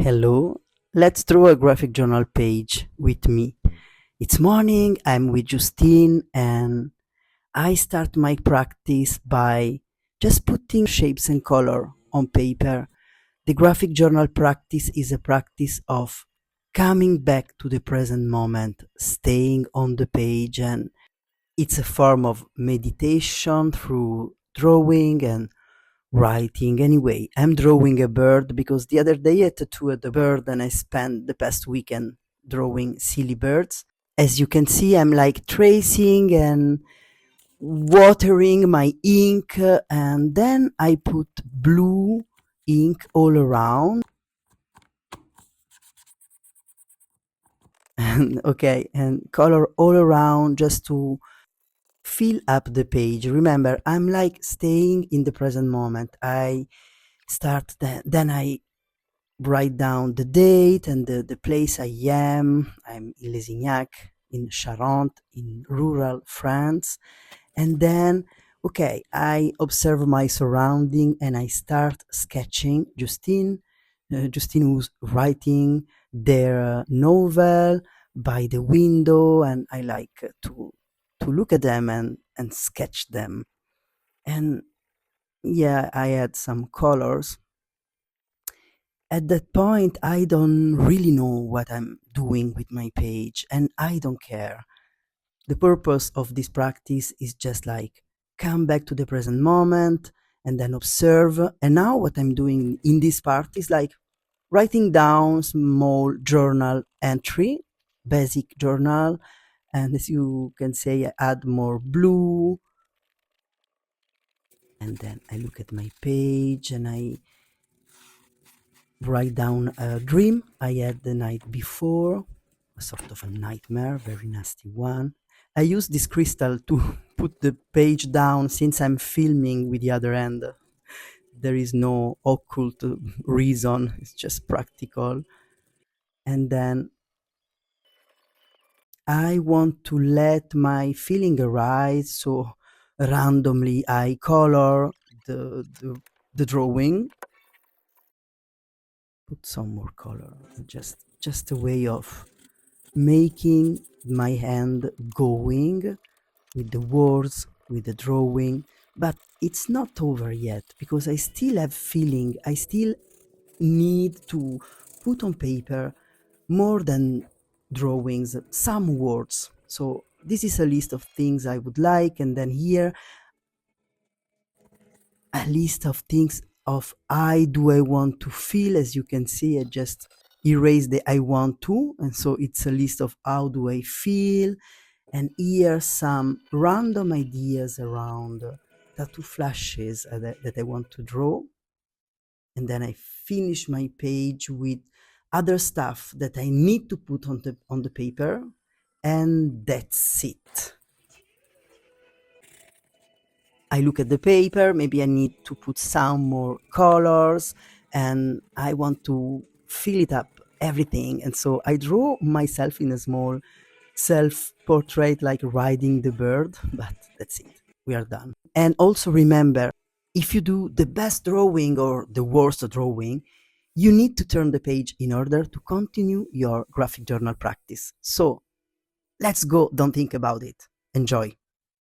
Hello, let's draw a graphic journal page with me. It's morning, I'm with Justine, and I start my practice by just putting shapes and color on paper. The graphic journal practice is a practice of coming back to the present moment, staying on the page, and it's a form of meditation through drawing and writing. Anyway, I'm drawing a bird because the other day I tattooed a bird and I spent the past weekend drawing silly birds. As you can see, I'm like tracing and watering my ink, and then I put blue ink all around. And okay, and color all around just to fill up the page. Remember, I'm like staying in the present moment. I start then I write down the date and the place I am. I'm in Lesignac, in Charente, in rural France. And then, okay, I observe my surrounding and I start sketching. Justine was writing their novel by the window, and I like to look at them and sketch them. And yeah, I add some colors. At that point, I don't really know what I'm doing with my page, and I don't care. The purpose of this practice is just like come back to the present moment and then observe. And now, what I'm doing in this part is like writing down small journal entry, basic journal. And as you can say, I add more blue. And then I look at my page and I write down a dream I had the night before, a sort of a nightmare, very nasty one. I use this crystal to put the page down since I'm filming with the other end. There is no occult reason, it's just practical. And then I want to let my feeling arise, so randomly I color the drawing. Put some more color, just a way of making my hand going with the words, with the drawing. But it's not over yet because I still have feeling. I still need to put on paper more than drawings, some words. So this is a list of things I would like, and then here a list of things of I want to feel. As you can see, I just erase the I want to, and so it's a list of how do I feel. And here some random ideas around tattoo flashes that I want to draw. And then I finish my page with other stuff that I need to put on the paper, and that's it. I look at the paper, maybe I need to put some more colors, and I want to fill it up, everything. And so I draw myself in a small self-portrait, like riding the bird, but that's it. We are done. And also remember, if you do the best drawing or the worst drawing, you need to turn the page in order to continue your graphic journal practice. So let's go, don't think about it. Enjoy.